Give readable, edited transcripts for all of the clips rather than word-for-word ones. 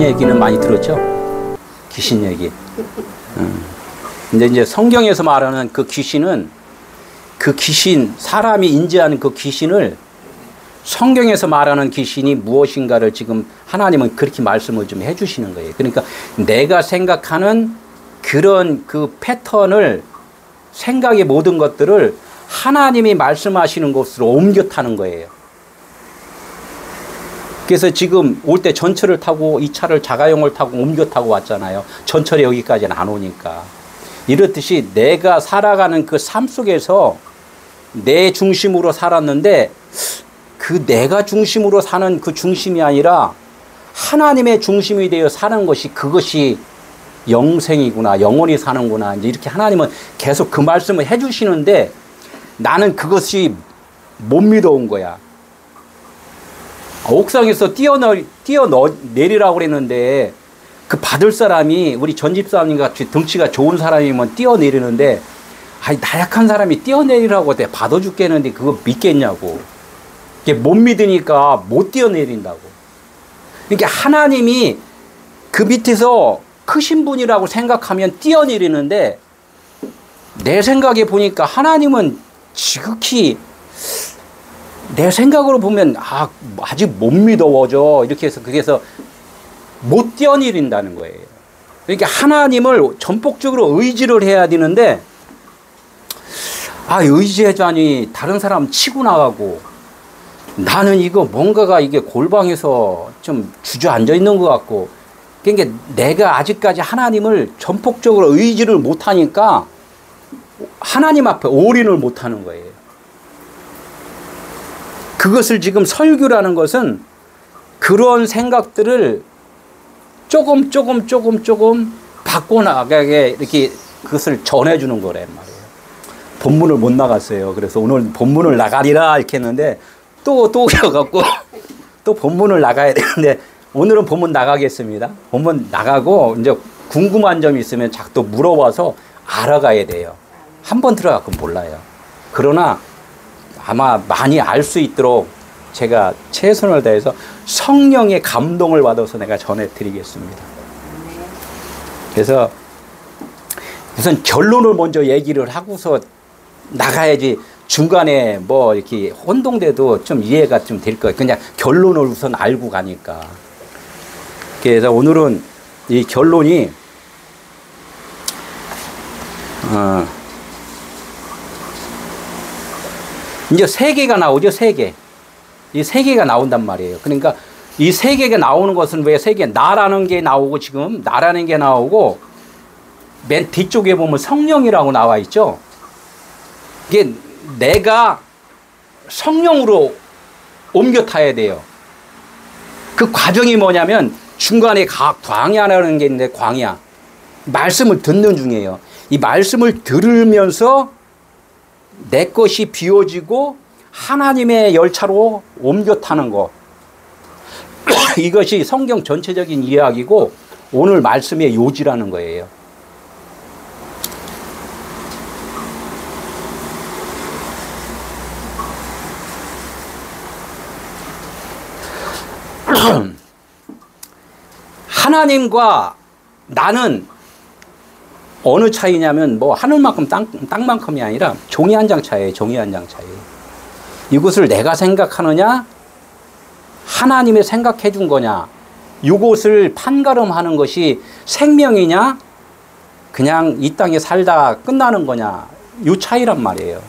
얘기는 많이 들었죠? 귀신 얘기. 근데 이제 성경에서 말하는 그 귀신은 그 귀신, 사람이 인지하는 그 귀신을 성경에서 말하는 귀신이 무엇인가를 지금 하나님은 그렇게 말씀을 좀 해주시는 거예요. 그러니까 내가 생각하는 그런 그 패턴을, 생각의 모든 것들을 하나님이 말씀하시는 곳으로 옮겨 타는 거예요. 그래서 지금 올 때 전철을 타고 이 차를 자가용을 타고 옮겨 타고 왔잖아요. 전철이 여기까지는 안 오니까. 이렇듯이 내가 살아가는 그 삶 속에서 내 중심으로 살았는데 그 내가 중심으로 사는 그 중심이 아니라 하나님의 중심이 되어 사는 것이, 그것이 영생이구나, 영원히 사는구나. 이제 이렇게 하나님은 계속 그 말씀을 해주시는데 나는 그것이 못 믿어온 거야. 옥상에서 뛰어내리라고 그랬는데 그 받을 사람이 우리 전집사님 같이 덩치가 좋은 사람이면 뛰어내리는데, 아니 나약한 사람이 뛰어내리라고 내 받아줄겠는데 그거 믿겠냐고. 이게 못 믿으니까 못 뛰어내린다고. 그러니까 하나님이 그 밑에서 크신 분이라고 생각하면 뛰어내리는데, 내 생각에 보니까 하나님은 지극히, 내 생각으로 보면 아직 못 믿어져 이렇게 해서, 그래서 못 뛰어내린다는 거예요. 그러니까 하나님을 전폭적으로 의지를 해야 되는데, 의지하자니 다른 사람 치고 나가고, 나는 이거 뭔가가 이게 골방에서 좀 주저앉아 있는 것 같고, 그러니까 내가 아직까지 하나님을 전폭적으로 의지를 못하니까 하나님 앞에 올인을 못하는 거예요. 그것을 지금 설교라는 것은 그런 생각들을 조금 바꿔나가게 이렇게 그것을 전해주는 거란 말이에요. 본문을 못 나갔어요. 그래서 오늘 본문을 나가리라 이렇게 했는데 또 오셔갖고 또 본문을 나가야 되는데, 오늘은 본문 나가겠습니다. 본문 나가고 이제 궁금한 점이 있으면 자꾸 또 물어봐서 알아가야 돼요. 한 번 들어가고 몰라요. 그러나 아마 많이 알 수 있도록 제가 최선을 다해서 성령의 감동을 받아서 내가 전해드리겠습니다. 그래서 우선 결론을 먼저 얘기를 하고서 나가야지 중간에 뭐 이렇게 혼동돼도 좀 이해가 좀 될 거예요. 그냥 결론을 우선 알고 가니까. 그래서 오늘은 이 결론이 이제 세 개가 나오죠. 세 개. 이 세 개가 나온단 말이에요. 그러니까 이 세 개가 나오는 것은 왜 세 개? 나라는 게 나오고, 지금 나라는 게 나오고, 맨 뒤쪽에 보면 성령이라고 나와 있죠. 이게 내가 성령으로 옮겨 타야 돼요. 그 과정이 뭐냐면 중간에 광야라는 게 있는데, 광야. 말씀을 듣는 중이에요. 이 말씀을 들으면서 내 것이 비워지고 하나님의 열차로 옮겨 타는 것. 이것이 성경 전체적인 이야기고 오늘 말씀의 요지라는 거예요. 하나님과 나는 어느 차이냐면 뭐 하늘만큼 땅만큼이 아니라 종이 한 장 차이에요. 종이 한 장 차이. 이것을 내가 생각하느냐, 하나님이 생각해 준 거냐, 이것을 판가름하는 것이 생명이냐, 그냥 이 땅에 살다 끝나는 거냐, 이 차이란 말이에요.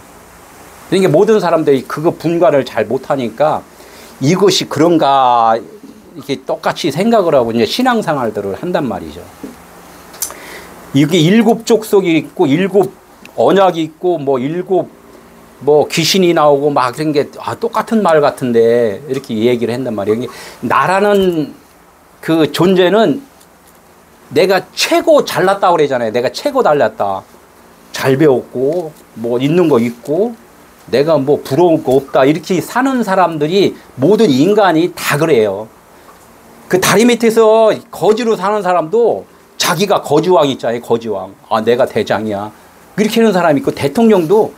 그러니까 모든 사람들이 그거 분간을 잘 못하니까 이것이 그런가 이렇게 똑같이 생각을 하고 이제 신앙생활들을 한단 말이죠. 이게 7 족속이 있고 7 언약이 있고 뭐 7 뭐 귀신이 나오고 막 그런 게 똑같은 말 같은데 이렇게 얘기를 한단 말이에요. 나라는 그 존재는 내가 최고 잘났다고 그러잖아요. 내가 최고 잘났다. 잘 배웠고 뭐 있는 거 있고 내가 뭐 부러운 거 없다. 이렇게 사는 사람들이 모든 인간이 다 그래요. 그 다리 밑에서 거지로 사는 사람도 자기가 거지왕 있잖아요. 거지왕. 내가 대장이야. 이렇게 하는 사람이 있고, 대통령도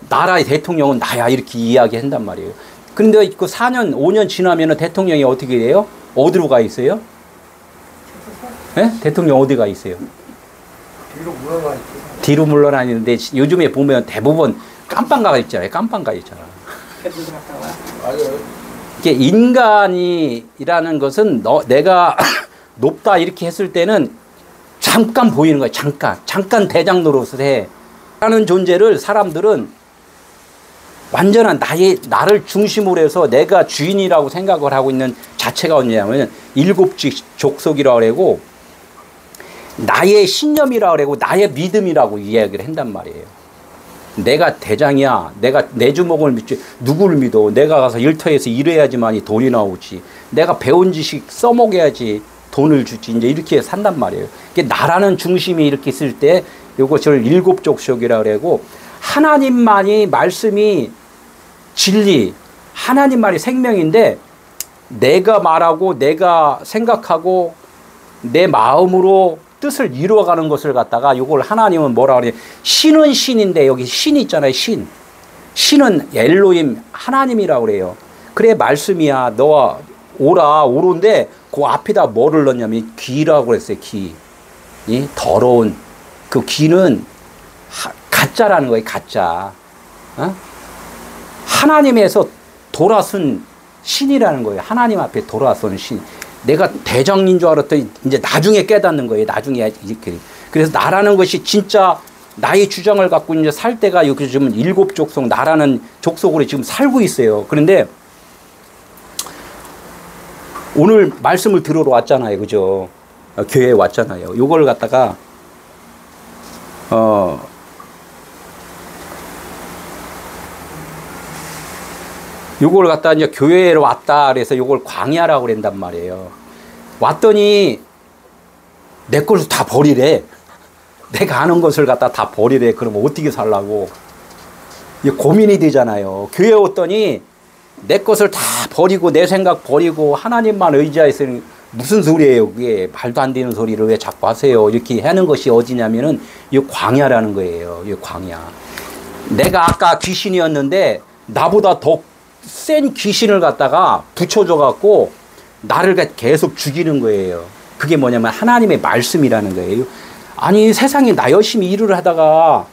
나라의 대통령은 나야 이렇게 이야기한단 말이에요. 그런데 그 4년 5년 지나면 대통령이 어떻게 돼요? 어디로 가 있어요? 예? 대통령 어디가 있어요? 뒤로 물러나 있죠. 뒤로 물러나는데 요즘에 보면 대부분 깜빵 가 있잖아요. 깜빵 가 있잖아. 맞아요. 이게 인간이라는 것은 내가 높다 이렇게 했을 때는 잠깐 보이는 거야. 잠깐 대장 노릇을 해. 라는 존재를 사람들은 완전한 나를 중심으로 해서 내가 주인이라고 생각을 하고 있는 자체가 뭐냐면 일곱지 족속이라고 그러고 나의 신념이라고 그러고 나의 믿음이라고 이야기를 한단 말이에요. 내가 대장이야. 내가 내 주먹을 믿지. 누구를 믿어? 내가 가서 일터에서 일해야지만이 돈이 나오지. 내가 배운 지식 써먹어야지 돈을 주지. 이제 이렇게 산단 말이에요. 이게 나라는 중심이 이렇게 있을 때 이것을 일곱 족속이라고 그러고 하나님만이 말씀이 진리, 하나님만이 생명인데 내가 말하고 내가 생각하고 내 마음으로 뜻을 이루어가는 것을 갖다가 이걸 하나님은 뭐라 그래요? 신은 신인데 여기 신 있잖아요. 신은 엘로힘 하나님이라고 그래요. 그래 말씀이야. 너와 오른데 그 앞에다 뭐를 넣냐면 기라고 그랬어요. 기. 이 더러운 그 기는 가짜라는 거예요. 가짜. 어? 하나님에서 돌아선 신이라는 거예요. 하나님 앞에 돌아선 신. 내가 대장인 줄 알았더니 이제 나중에 깨닫는 거예요. 나중에 이렇게. 그래서 나라는 것이 진짜 나의 주장을 갖고 이제 살 때가 여기 지금 일곱 족속 나라는 족속으로 지금 살고 있어요. 그런데 오늘 말씀을 들으러 왔잖아요. 그죠? 교회에 왔잖아요. 요걸 갖다가 요걸 갖다 이제 교회에 왔다 그래서 요걸 광야라고 그런단 말이에요. 왔더니 내 것을 다 버리래. 내가 아는 것을 갖다 다 버리래. 그러면 어떻게 살라고? 이게 고민이 되잖아요. 교회에 왔더니 내 것을 다 버리고 내 생각 버리고 하나님만 의지하였으니 무슨 소리예요? 그게 말도 안 되는 소리를 왜 자꾸 하세요? 이렇게 하는 것이 어디냐면은 이 광야라는 거예요. 이 광야. 내가 아까 귀신이었는데 나보다 더 센 귀신을 갖다가 붙여줘 갖고 나를 계속 죽이는 거예요. 그게 뭐냐면 하나님의 말씀이라는 거예요. 아니 세상에 나 열심히 일을 하다가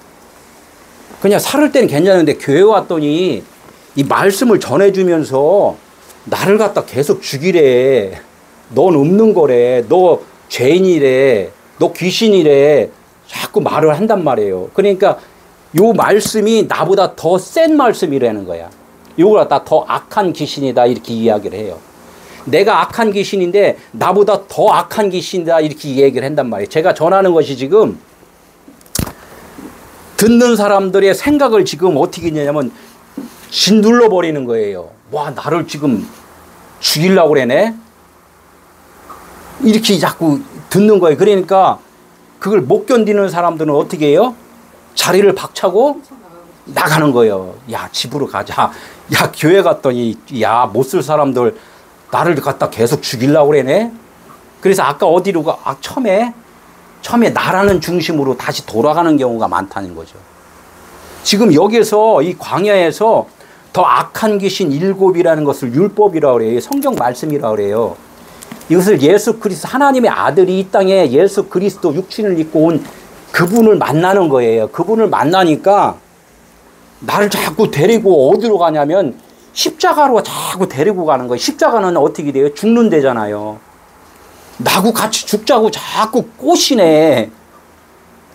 그냥 살을 때는 괜찮은데 교회 왔더니 이 말씀을 전해주면서 나를 갖다 계속 죽이래. 넌 없는 거래. 너 죄인이래. 너 귀신이래. 자꾸 말을 한단 말이에요. 그러니까 요 말씀이 나보다 더 센 말씀이라는 거야. 요걸 갖다 더 악한 귀신이다 이렇게 이야기를 해요. 내가 악한 귀신인데 나보다 더 악한 귀신이다 이렇게 얘기를 한단 말이에요. 제가 전하는 것이 지금 듣는 사람들의 생각을 지금 어떻게 했냐면 짓눌러 버리는 거예요. 와 나를 지금 죽이려고 그러네. 이렇게 자꾸 듣는 거예요. 그러니까 그걸 못 견디는 사람들은 어떻게 해요? 자리를 박차고 나가는 거예요. 야 집으로 가자. 야 교회 갔더니 야 못 쓸 사람들 나를 갖다 계속 죽이려고 그러네. 그래서 아까 어디로 가? 처음에 나라는 중심으로 다시 돌아가는 경우가 많다는 거죠. 지금 여기에서 이 광야에서 더 악한 귀신 일곱이라는 것을 율법이라고 그래요. 성경 말씀이라고 그래요. 이것을 예수 그리스도 하나님의 아들이 이 땅에 예수 그리스도 육신을 입고 온 그분을 만나는 거예요. 그분을 만나니까 나를 자꾸 데리고 어디로 가냐면 십자가로 자꾸 데리고 가는 거예요. 십자가는 어떻게 돼요? 죽는 데잖아요. 나하고 같이 죽자고 자꾸 꼬시네.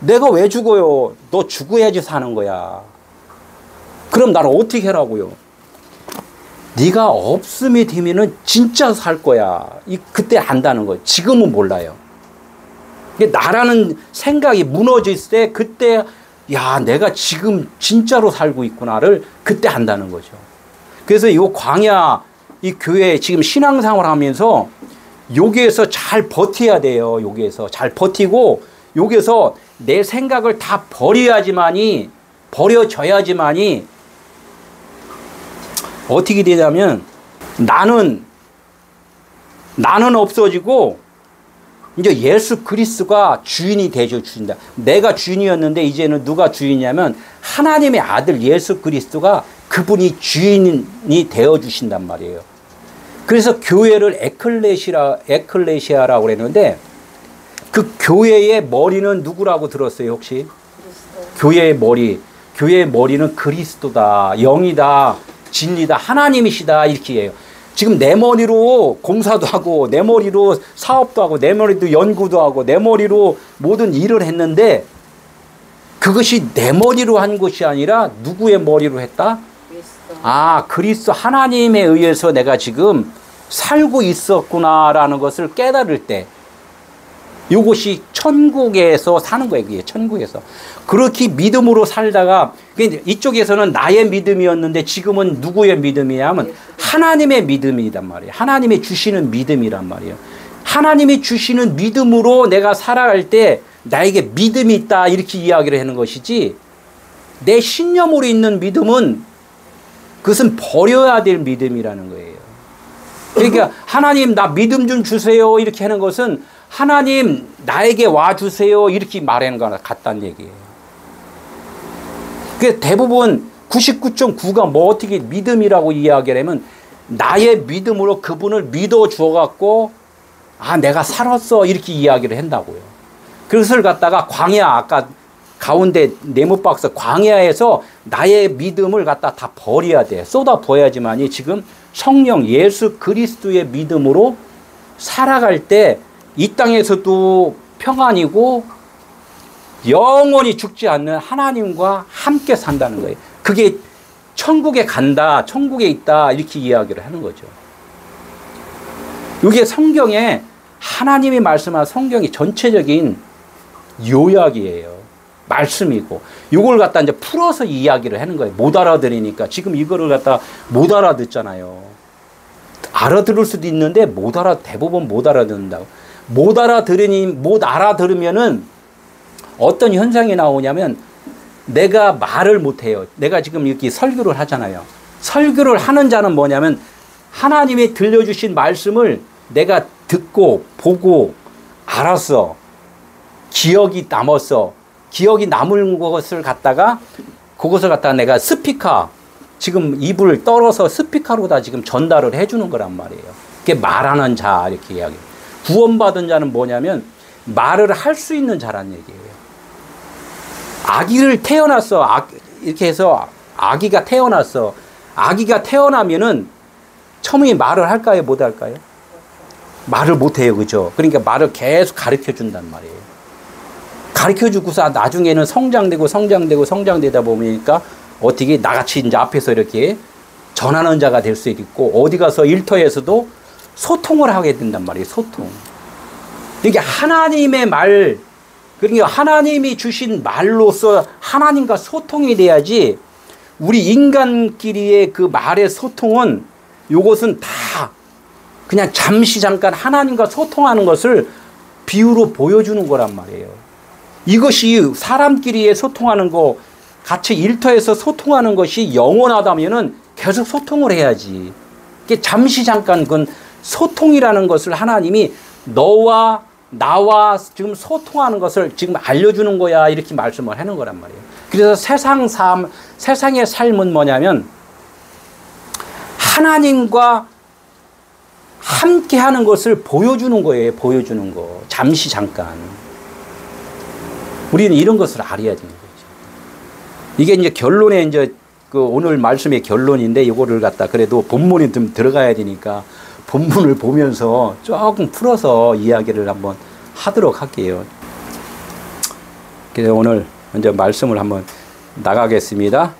내가 왜 죽어요? 너 죽어야지 사는 거야. 그럼 나를 어떻게 하라고요? 네가 없음이 되면은 진짜 살 거야. 그때 안다는 거예요. 지금은 몰라요. 나라는 생각이 무너질 때 그때 야 내가 지금 진짜로 살고 있구나를 그때 안다는 거죠. 그래서 이 광야 이 교회 지금 신앙생활 하면서 여기에서 잘 버텨야 돼요. 여기에서 잘 버티고 여기에서 내 생각을 다 버려야지만이 어떻게 되냐면 나는 없어지고 이제 예수 그리스도가 주인이 되어 주신다. 내가 주인이었는데 이제는 누가 주인이냐면 하나님의 아들 예수 그리스도가 그분이 주인이 되어 주신단 말이에요. 그래서 교회를 에클레시아라고 그랬는데 그 교회의 머리는 누구라고 들었어요, 혹시? 그리스도. 교회의 머리. 교회의 머리는 그리스도다, 영이다, 진리다, 하나님이시다, 이렇게 해요. 지금 내 머리로 공사도 하고, 내 머리로 사업도 하고, 내 머리로 연구도 하고, 내 머리로 모든 일을 했는데, 그것이 내 머리로 한 것이 아니라 누구의 머리로 했다? 그리스도. 아, 그리스도 하나님에 의해서 내가 지금 살고 있었구나라는 것을 깨달을 때, 이것이 천국에서 사는 거예요. 그게 천국에서. 그렇게 믿음으로 살다가, 이쪽에서는 나의 믿음이었는데 지금은 누구의 믿음이냐면 하나님의 믿음이란 말이에요. 하나님이 주시는 믿음이란 말이에요. 하나님이 주시는 믿음으로 내가 살아갈 때 나에게 믿음이 있다, 이렇게 이야기를 하는 것이지, 내 신념으로 있는 믿음은 그것은 버려야 될 믿음이라는 거예요. 그러니까 하나님 나 믿음 좀 주세요, 이렇게 하는 것은 하나님 나에게 와주세요, 이렇게 말하는 거나 같다는 얘기예요. 그 대부분 99.9가 뭐 어떻게 믿음이라고 이야기를 하면 나의 믿음으로 그분을 믿어 주어갖고 아 내가 살았어, 이렇게 이야기를 한다고요. 그것을 갖다가 광야, 아까 가운데 네모박스 광야에서 나의 믿음을 갖다 다 버려야 돼. 쏟아 부어야지만이 지금 성령 예수 그리스도의 믿음으로 살아갈 때 이 땅에서도 평안이고 영원히 죽지 않는 하나님과 함께 산다는 거예요. 그게 천국에 간다, 천국에 있다, 이렇게 이야기를 하는 거죠. 이게 성경에 하나님이 말씀한 성경이 전체적인 요약이에요. 말씀이고 이걸 갖다 이제 풀어서 이야기를 하는 거예요. 못 알아들으니까. 지금 이거를 갖다 못 알아듣잖아요. 알아들을 수도 있는데 대부분 못 알아듣는다고. 못 알아들으면은 어떤 현상이 나오냐면 내가 말을 못 해요. 내가 지금 이렇게 설교를 하잖아요. 설교를 하는 자는 뭐냐면 하나님이 들려주신 말씀을 내가 듣고 보고 알았어. 기억이 남았어. 기억이 남은 것을 갖다가 그것을 갖다가 내가 스피커, 지금 입을 떨어서 스피커로다 지금 전달을 해주는 거란 말이에요. 그게 말하는 자, 이렇게 이야기. 구원받은 자는 뭐냐면 말을 할 수 있는 자란 얘기예요. 아기를 태어났어. 이렇게 해서 아기가 태어났어. 아기가 태어나면은 처음에 말을 할까요? 못 할까요? 말을 못 해요. 그죠? 그러니까 말을 계속 가르쳐 준단 말이에요. 가르쳐 주고서 나중에는 성장되다 보니까 어떻게 나같이 이제 앞에서 이렇게 전하는 자가 될 수 있고 어디 가서 일터에서도 소통을 하게 된단 말이에요. 소통. 그러니까 하나님의 말, 그러니까 하나님이 주신 말로서 하나님과 소통이 돼야지 우리 인간끼리의 그 말의 소통은 요것은 다 그냥 잠시 잠깐 하나님과 소통하는 것을 비유로 보여주는 거란 말이에요. 이것이 사람끼리의 소통하는 거, 같이 일터에서 소통하는 것이 영원하다면은 계속 소통을 해야지. 이게 잠시 잠깐 그건 소통이라는 것을 하나님이 너와 나와 지금 소통하는 것을 지금 알려주는 거야, 이렇게 말씀을 하는 거란 말이에요. 그래서 세상의 삶은 뭐냐면 하나님과 함께 하는 것을 보여주는 거예요. 보여주는 거. 잠시 잠깐. 우리는 이런 것을 알아야 되는 거죠. 이게 이제 결론에 이제 그 오늘 말씀의 결론인데 이거를 갖다 그래도 본문에 좀 들어가야 되니까 본문을 보면서 조금 풀어서 이야기를 한번 하도록 할게요. 그래서 오늘 먼저 말씀을 한번 나가겠습니다.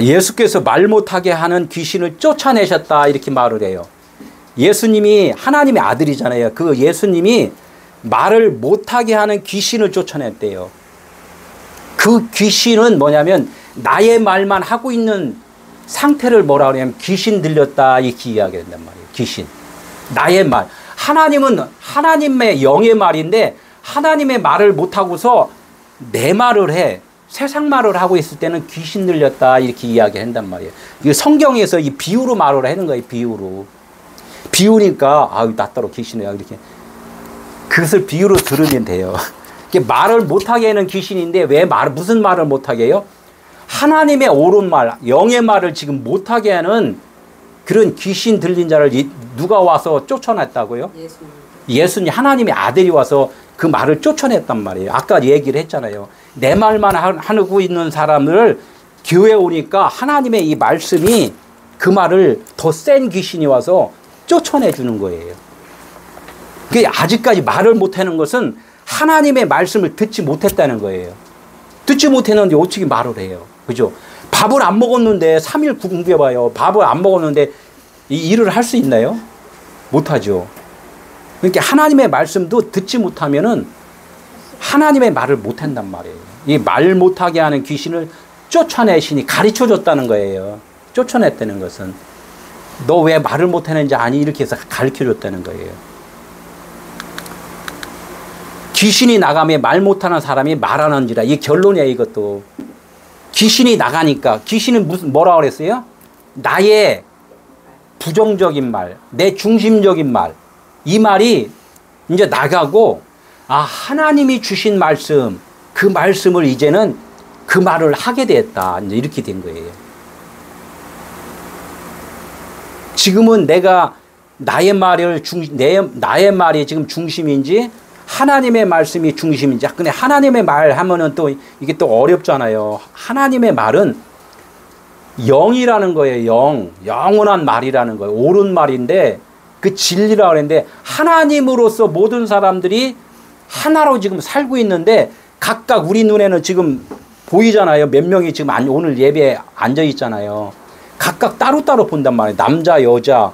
예수께서 말 못하게 하는 귀신을 쫓아내셨다, 이렇게 말을 해요. 예수님이 하나님의 아들이잖아요. 그 예수님이 말을 못하게 하는 귀신을 쫓아냈대요. 그 귀신은 뭐냐면 나의 말만 하고 있는 상태를 뭐라 그러냐면 귀신 들렸다, 이렇게 이야기한단 말이에요. 귀신. 나의 말. 하나님은 하나님의 영의 말인데 하나님의 말을 못하고서 내 말을 해. 세상 말을 하고 있을 때는 귀신 들렸다, 이렇게 이야기한단 말이에요. 성경에서 이 비유로 말을 하는 거예요. 비유로. 비유니까 나 따로 귀신이야, 이렇게. 그것을 비유로 들으면 돼요. 말을 못하게 하는 귀신인데 왜 무슨 말을 못하게 해요? 하나님의 옳은 말, 영의 말을 지금 못하게 하는 그런 귀신 들린 자를 누가 와서 쫓아냈다고요? 예수님 하나님의 아들이 와서 그 말을 쫓아냈단 말이에요. 아까 얘기를 했잖아요. 내 말만 하고 있는 사람을 교회에 오니까 하나님의 이 말씀이 그 말을 더 센 귀신이 와서 쫓아내 주는 거예요. 그게 아직까지 말을 못하는 것은 하나님의 말씀을 듣지 못했다는 거예요. 듣지 못했는데 어떻게 말을 해요? 그죠? 밥을 안 먹었는데 3일 굶겨봐요. 밥을 안 먹었는데 이 일을 할 수 있나요? 못하죠. 그러니까 하나님의 말씀도 듣지 못하면은 하나님의 말을 못한단 말이에요. 이 말 못하게 하는 귀신을 쫓아내시니 가르쳐 줬다는 거예요. 쫓아냈다는 것은 너 왜 말을 못하는지 아니? 이렇게 해서 가르쳐 줬다는 거예요. 귀신이 나가면 말 못하는 사람이 말하는지라. 이게 결론이에요. 이것도 귀신이 나가니까 귀신은 무슨 뭐라 그랬어요? 나의 부정적인 말, 내 중심적인 말, 이 말이 이제 나가고 아 하나님이 주신 말씀, 그 말씀을 이제는 그 말을 하게 됐다. 이제 이렇게 된 거예요. 지금은 내가 나의 말이 지금 중심인지 하나님의 말씀이 중심인지. 근데 하나님의 말 하면은 또 이게 또 어렵잖아요. 하나님의 말은 영이라는 거예요. 영원한 말이라는 거예요. 옳은 말인데 그 진리라고 그랬는데 하나님으로서 모든 사람들이 하나로 지금 살고 있는데 각각 우리 눈에는 지금 보이잖아요. 몇 명이 지금 오늘 예배에 앉아 있잖아요. 각각 따로따로 본단 말이에요. 남자, 여자,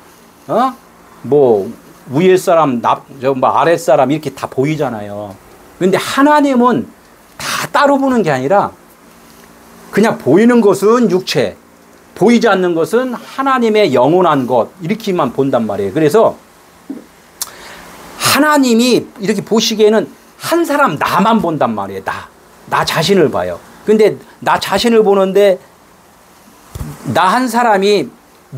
뭐 위에 사람, 아래 사람 이렇게 다 보이잖아요. 그런데 하나님은 다 따로 보는 게 아니라 그냥 보이는 것은 육체, 보이지 않는 것은 하나님의 영원한 것 이렇게만 본단 말이에요. 그래서 하나님이 이렇게 보시기에는 한 사람 나만 본단 말이에요. 나 자신을 봐요. 근데 나 자신을 보는데 나 한 사람이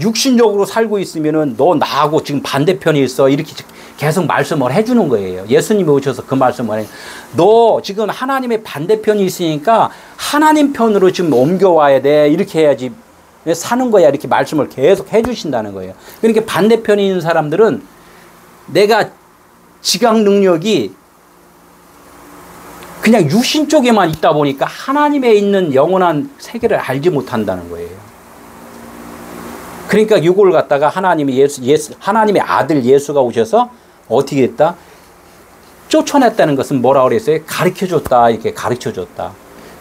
육신적으로 살고 있으면은 너 나하고 지금 반대편에 있어. 이렇게 계속 말씀을 해주는 거예요. 예수님이 오셔서 그 말씀을 해요. 너 지금 하나님의 반대편이 있으니까 하나님 편으로 지금 옮겨와야 돼. 이렇게 해야지 사는 거야. 이렇게 말씀을 계속 해주신다는 거예요. 그러니까 반대편에 있는 사람들은 내가 지각 능력이 그냥 육신 쪽에만 있다 보니까 하나님에 있는 영원한 세계를 알지 못한다는 거예요. 그러니까 이걸 갖다가 하나님의 아들 예수가 오셔서 어떻게 했다? 쫓아냈다는 것은 뭐라 그랬어요? 가르쳐 줬다. 이렇게 가르쳐 줬다.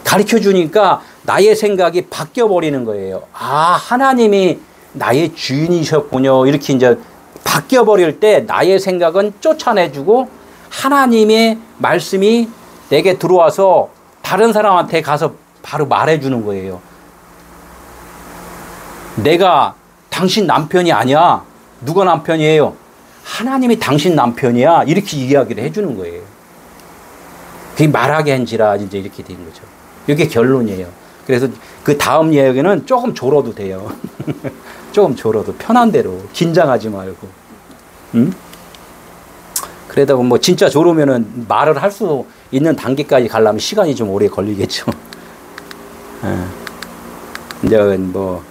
가르쳐 주니까 나의 생각이 바뀌어 버리는 거예요. 아, 하나님이 나의 주인이셨군요. 이렇게 이제 바뀌어 버릴 때 나의 생각은 쫓아내주고 하나님의 말씀이 내게 들어와서 다른 사람한테 가서 바로 말해주는 거예요. 내가 당신 남편이 아니야. 누가 남편이에요? 하나님이 당신 남편이야. 이렇게 이야기를 해주는 거예요. 그게 말하게 한지라 이제 이렇게 된 거죠. 이게 결론이에요. 그래서 그 다음 이야기는 조금 졸어도 돼요. 조금 졸어도 편한 대로 긴장하지 말고. 응? 그러다가 뭐 진짜 졸으면은 말을 할 수 있는 단계까지 가려면 시간이 좀 오래 걸리겠죠. 이제 뭐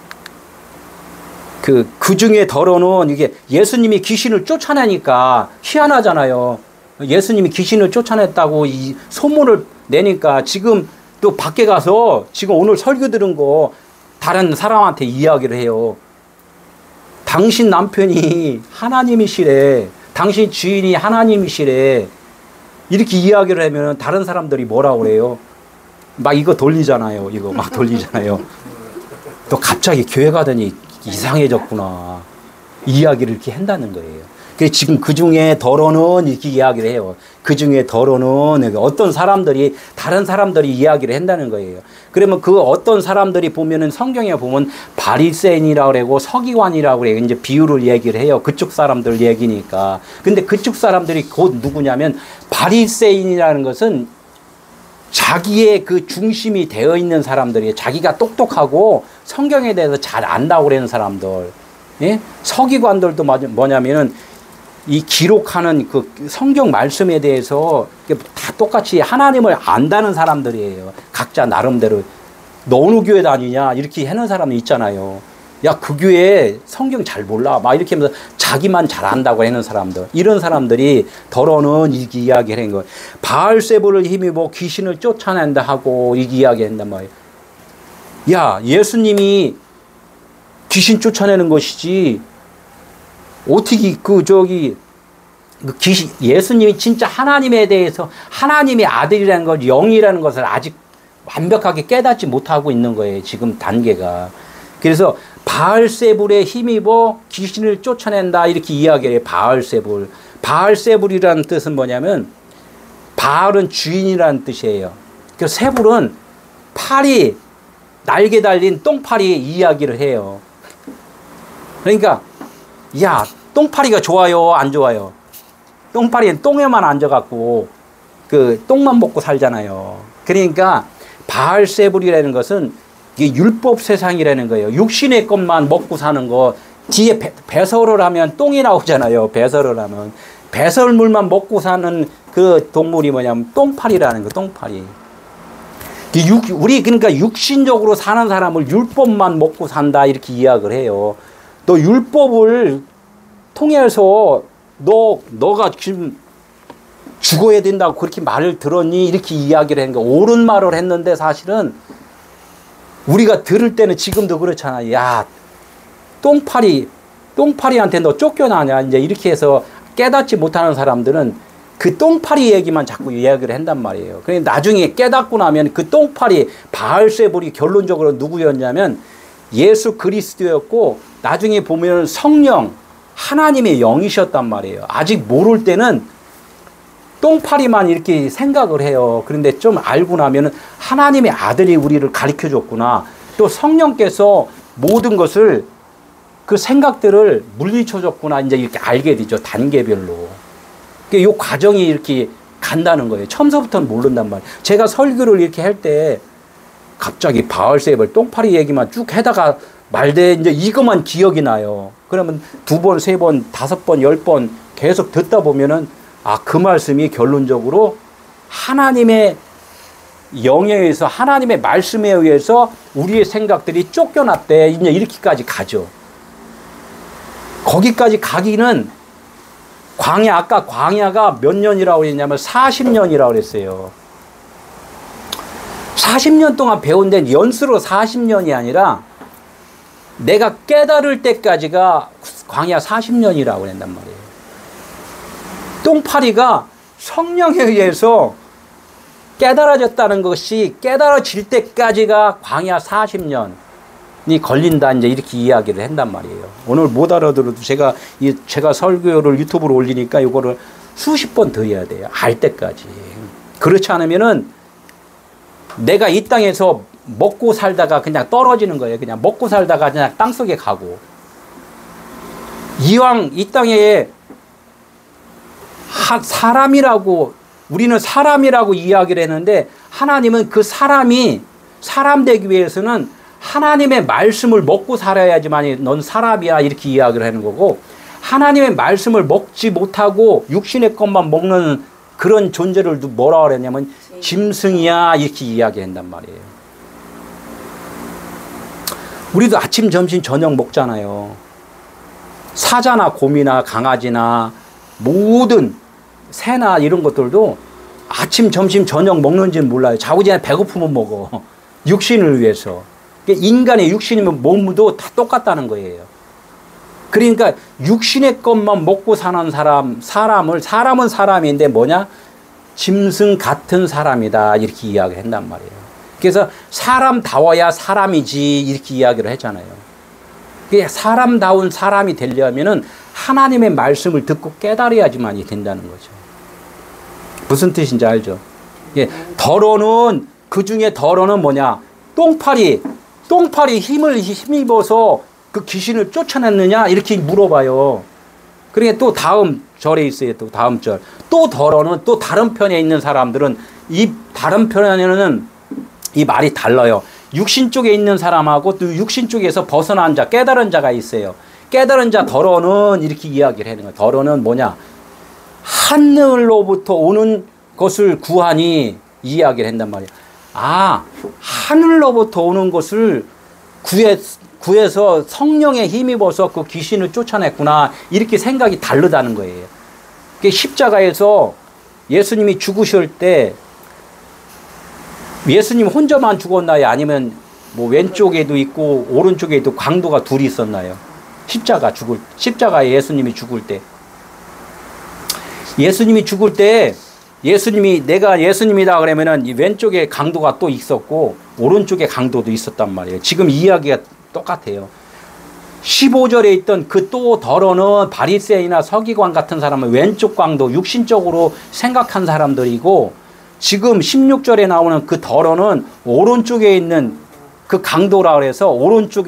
그 중에 더러는 이게 예수님이 귀신을 쫓아내니까 희한하잖아요. 예수님이 귀신을 쫓아냈다고 이 소문을 내니까 지금 또 밖에 가서 지금 오늘 설교 들은 거 다른 사람한테 이야기를 해요. 당신 남편이 하나님이시래. 당신 주인이 하나님이시래. 이렇게 이야기를 하면 다른 사람들이 뭐라고 그래요? 막 이거 돌리잖아요. 이거 막 돌리잖아요. 또 갑자기 교회 가더니 이상해졌구나. 이야기를 이렇게 한다는 거예요. 그래서 지금 그 중에 더러는 이렇게 이야기를 해요. 그 중에 더러는 어떤 사람들이, 다른 사람들이 이야기를 한다는 거예요. 그러면 그 어떤 사람들이 보면은 성경에 보면 바리새인이라고 그러고 서기관이라고 그래요. 이제 비유를 얘기를 해요. 그쪽 사람들 얘기니까. 근데 그쪽 사람들이 곧 누구냐면 바리새인이라는 것은 자기의 그 중심이 되어 있는 사람들이에요. 자기가 똑똑하고 성경에 대해서 잘 안다고 그러는 사람들. 예? 서기관들도 뭐냐면은 이 기록하는 그 성경 말씀에 대해서 다 똑같이 하나님을 안다는 사람들이에요. 각자 나름대로. 너 어느 교회 다니냐? 이렇게 하는 사람이 있잖아요. 야, 그 교회 성경 잘 몰라. 막 이렇게 하면서 자기만 잘한다고 하는 사람들. 이런 사람들이 더러는 이 이야기를 한 거예요. 바알세불을 힘입어 귀신을 쫓아낸다 하고 이 이야기 한단 말이에요. 야, 예수님이 귀신 쫓아내는 것이지. 어떻게 예수님이 진짜 하나님에 대해서 하나님의 아들이라는 걸, 영이라는 것을 아직 완벽하게 깨닫지 못하고 있는 거예요. 지금 단계가. 그래서 바알세불에 힘입어 귀신을 쫓아낸다 이렇게 이야기를 해요. 바알세불. 바알세불이라는 뜻은 뭐냐면 바알은 주인이라는 뜻이에요. 그래서 세불은 팔이 날개 달린 똥파리 이야기를 해요. 그러니까 야, 똥파리가 좋아요, 안 좋아요? 똥파리는 똥에만 앉아갖고 그 똥만 먹고 살잖아요. 그러니까 바알세불이라는 것은 이게 율법 세상이라는 거예요. 육신의 것만 먹고 사는 거. 뒤에 배설을 하면 똥이 나오잖아요. 배설을 하면. 배설물만 먹고 사는 그 동물이 뭐냐면 똥파리라는 거, 똥파리. 우리 그러니까 육신적으로 사는 사람을 율법만 먹고 산다 이렇게 이야기를 해요. 너 율법을 통해서 너가 지금 죽어야 된다고 그렇게 말을 들었니? 이렇게 이야기를 하는 거. 옳은 말을 했는데 사실은 우리가 들을 때는 지금도 그렇잖아. 야, 똥파리한테 너 쫓겨나냐? 이제 이렇게 해서 깨닫지 못하는 사람들은 그 똥파리 얘기만 자꾸 이야기를 한단 말이에요. 그러니까 나중에 깨닫고 나면 그 똥파리, 바알세불이 결론적으로 누구였냐면 예수 그리스도였고 나중에 보면 성령, 하나님의 영이셨단 말이에요. 아직 모를 때는 똥파리만 이렇게 생각을 해요. 그런데 좀 알고 나면은 하나님의 아들이 우리를 가르쳐 줬구나. 또 성령께서 모든 것을 그 생각들을 물리쳐 줬구나. 이제 이렇게 알게 되죠. 단계별로. 이 과정이 이렇게 간다는 거예요. 처음서부터는 모른단 말이에요. 제가 설교를 이렇게 할 때 갑자기 바알세불 똥파리 얘기만 쭉 해다가 말대 이제 이것만 기억이 나요. 그러면 2번, 3번, 5번, 10번 계속 듣다 보면은 아, 그 말씀이 결론적으로 하나님의 영에 의해서 하나님의 말씀에 의해서 우리의 생각들이 쫓겨났대. 이제 이렇게까지 가죠. 거기까지 가기는 광야, 아까 광야가 몇 년이라고 했냐면 40년이라고 그랬어요. 40년 동안 배운 데는 연수로 40년이 아니라 내가 깨달을 때까지가 광야 40년이라고 한단 말이에요. 똥파리가 성령에 의해서 깨달아졌다는 것이 깨달아질 때까지가 광야 40년이 걸린다. 이제 이렇게 이야기를 한단 말이에요. 오늘 못 알아들어도 제가 설교를 유튜브로 올리니까 이거를 수십 번 드려야 돼요. 알 때까지. 그렇지 않으면은 내가 이 땅에서 먹고 살다가 그냥 떨어지는 거예요. 그냥 먹고 살다가 그냥 땅속에 가고. 이왕 이 땅에 사람이라고, 우리는 사람이라고 이야기를 했는데 하나님은 그 사람이 사람 되기 위해서는 하나님의 말씀을 먹고 살아야지만 넌 사람이야 이렇게 이야기를 하는 거고, 하나님의 말씀을 먹지 못하고 육신의 것만 먹는 그런 존재를 뭐라 그랬냐면 짐승이야 이렇게 이야기한단 말이에요. 우리도 아침, 점심, 저녁 먹잖아요. 사자나 곰이나 강아지나 모든 새나 이런 것들도 아침, 점심, 저녁 먹는지는 몰라요. 자고 전에 배고프면 먹어. 육신을 위해서. 인간의 육신이면 몸도 다 똑같다는 거예요. 그러니까 육신의 것만 먹고 사는 사람은 사람인데 뭐냐? 짐승 같은 사람이다. 이렇게 이야기한단 말이에요. 그래서 사람다워야 사람이지 이렇게 이야기를 했잖아요. 사람다운 사람이 되려면은 하나님의 말씀을 듣고 깨달아야지만이 된다는 거죠. 무슨 뜻인지 알죠? 예, 더러는, 그 중에 더러는 뭐냐? 똥파리 힘입어서 그 귀신을 쫓아냈느냐? 이렇게 물어봐요. 그러니까 또 다음 절에 있어요. 또 다음 절. 또 더러는 또 다른 편에 있는 사람들은 이 다른 편에는 이 말이 달라요. 육신 쪽에 있는 사람하고 또 육신 쪽에서 벗어난 자, 깨달은 자가 있어요. 깨달은 자 더러는 이렇게 이야기를 하는 거예요. 더러는 뭐냐? 하늘로부터 오는 것을 구하니 이야기를 한단 말이에요. 아, 하늘로부터 오는 것을 구해서 성령에 힘입어서 그 귀신을 쫓아냈구나. 이렇게 생각이 다르다는 거예요. 십자가에서 예수님이 죽으실 때 예수님 혼자만 죽었나요? 아니면 뭐 왼쪽에도 있고 오른쪽에도 강도가 둘이 있었나요? 십자가에 예수님이 죽을 때. 예수님이 죽을 때 내가 예수님이다 그러면은 이 왼쪽에 강도가 또 있었고 오른쪽에 강도도 있었단 말이에요. 지금 이야기가 똑같아요. 15절에 있던 그 또 더러는 바리새인이나 서기관 같은 사람은 왼쪽 강도, 육신적으로 생각한 사람들이고, 지금 16절에 나오는 그 더러는 오른쪽에 있는 그 강도라 그래서 오른쪽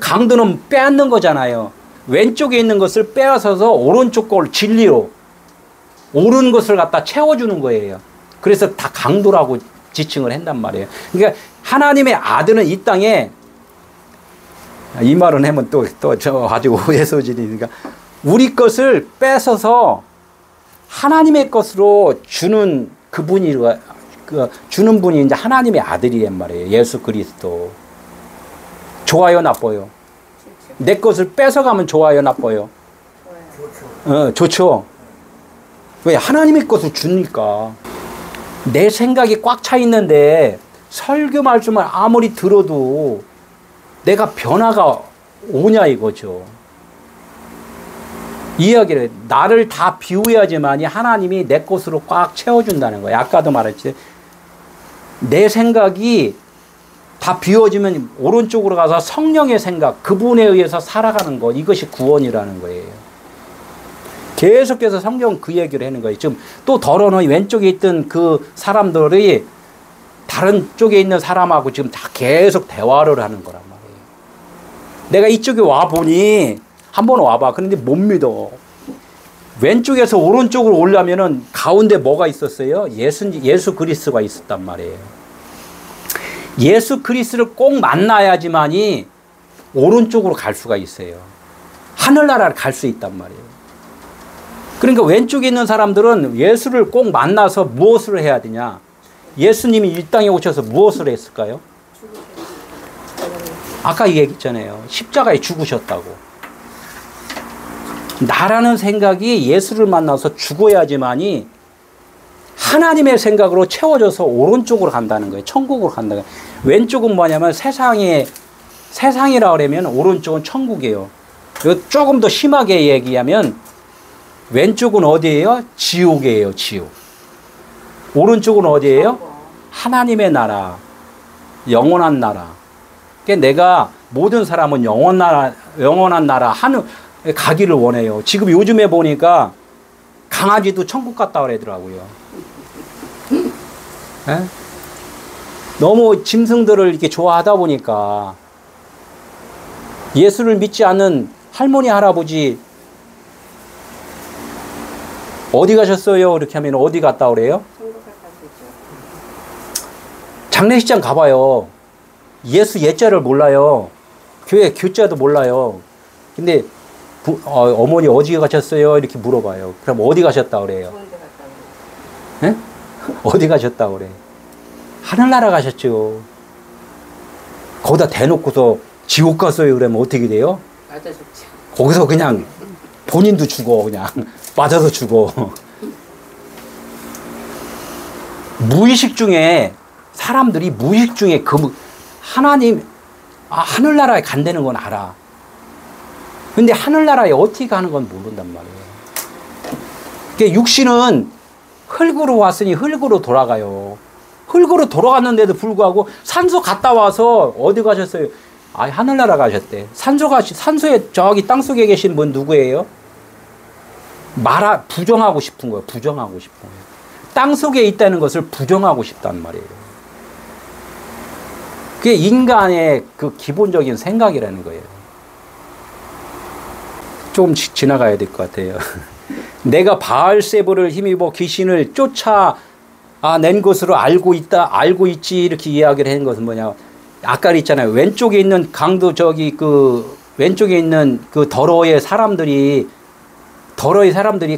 강도는 빼앗는 거잖아요. 왼쪽에 있는 것을 빼앗아서 오른쪽 걸 진리로 옳은 것을 갖다 채워주는 거예요. 그래서 다 강도라고 지칭을 한단 말이에요. 그러니까 하나님의 아들은 이 땅에, 이 말은 하면 또 저 가지고 오해 소지니까, 우리 것을 뺏어서 하나님의 것으로 주는 그분이, 주는 분이 이제 하나님의 아들이란 말이에요. 예수 그리스도. 좋아요, 나빠요? 내 것을 뺏어가면 좋아요, 나빠요? 좋죠. 왜? 하나님의 것을 주니까. 내 생각이 꽉 차 있는데 설교 말씀을 아무리 들어도 내가 변화가 오냐 이거죠. 이야기를, 나를 다 비워야지만이 하나님이 내 것으로 꽉 채워준다는 거예요. 아까도 말했지. 내 생각이 다 비워지면 오른쪽으로 가서 성령의 생각, 그분에 의해서 살아가는 것, 이것이 구원이라는 거예요. 계속해서 성경 그 얘기를 하는 거예요. 지금 또 더러는 왼쪽에 있던 그 사람들이 다른 쪽에 있는 사람하고 지금 다 계속 대화를 하는 거란 말이에요. 내가 이쪽에 와보니, 한번 와봐. 그런데 못 믿어. 왼쪽에서 오른쪽으로 오려면은 가운데 뭐가 있었어요? 예수 그리스도가 있었단 말이에요. 예수 그리스도를 꼭 만나야지만이 오른쪽으로 갈 수가 있어요. 하늘나라를 갈 수 있단 말이에요. 그러니까 왼쪽에 있는 사람들은 예수를 꼭 만나서 무엇을 해야 되냐? 예수님이 이 땅에 오셔서 무엇을 했을까요? 아까 얘기했잖아요. 십자가에 죽으셨다고. 나라는 생각이 예수를 만나서 죽어야지만이 하나님의 생각으로 채워져서 오른쪽으로 간다는 거예요. 천국으로 간다는 거예요. 왼쪽은 뭐냐면 세상이라 그러면 오른쪽은 천국이에요. 조금 더 심하게 얘기하면 왼쪽은 어디예요? 지옥이에요, 지옥. 오른쪽은 어디예요? 하나님의 나라, 영원한 나라. 그러니까 내가 모든 사람은 영원한 나라 가기를 원해요. 지금 요즘에 보니까 강아지도 천국 갔다 그러더라고요. 에? 너무 짐승들을 이렇게 좋아하다 보니까 예수를 믿지 않는 할머니, 할아버지 어디 가셨어요? 이렇게 하면 어디 갔다 오래요? 장례식장 가봐요. 예수 예자를 몰라요. 교회 교자도 몰라요. 근데 어머니 어디 가셨어요? 이렇게 물어봐요. 그럼 어디 가셨다 그래요? 예? 어디 가셨다 그래? 하늘나라 가셨죠. 거기다 대놓고서 지옥 갔어요 그러면 어떻게 돼요? 맞아 죽지. 거기서 그냥 본인도 죽어. 그냥 맞아서 죽어. 무의식 중에 사람들이 하나님 하늘나라에 간다는 건 알아. 근데 하늘나라에 어떻게 가는 건 모른단 말이에요. 그러니까 육신은 흙으로 왔으니 흙으로 돌아가요. 흙으로 돌아갔는데도 불구하고 산소 갔다 와서 어디 가셨어요? 하늘나라 가셨대. 산소에 저기 땅속에 계신 분 누구예요? 부정하고 싶은 거예요. 부정하고 싶은 거예요. 땅속에 있다는 것을 부정하고 싶단 말이에요. 그게 인간의 그 기본적인 생각이라는 거예요. 조금 지나가야 될 것 같아요. 내가 바알세불을 힘입어 귀신을 쫓아낸 것으로 알고 있지, 이렇게 이야기를 하는 것은 뭐냐. 아까 있잖아요. 왼쪽에 있는 왼쪽에 있는 그 더러의 사람들이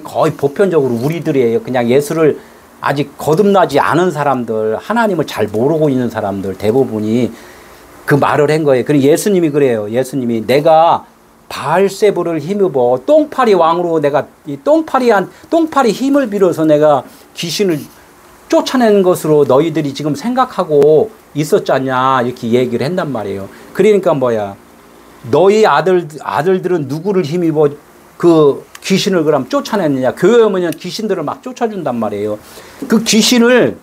거의 보편적으로 우리들이에요. 그냥 예수를 아직 거듭나지 않은 사람들, 하나님을 잘 모르고 있는 사람들 대부분이 그 말을 한 거예요. 그리고 예수님이 그래요. 예수님이 내가 바알세불을 힘입어 똥파리 왕으로 내가 이 똥파리 힘을 빌어서 내가 귀신을 쫓아낸 것으로 너희들이 지금 생각하고 있었지 않냐 이렇게 얘기를 한단 말이에요. 그러니까 뭐야? 너희 아들들은 누구를 힘입어 그 귀신을 그럼 쫓아냈느냐? 교회 오면 귀신들을 막 쫓아준단 말이에요. 그 귀신을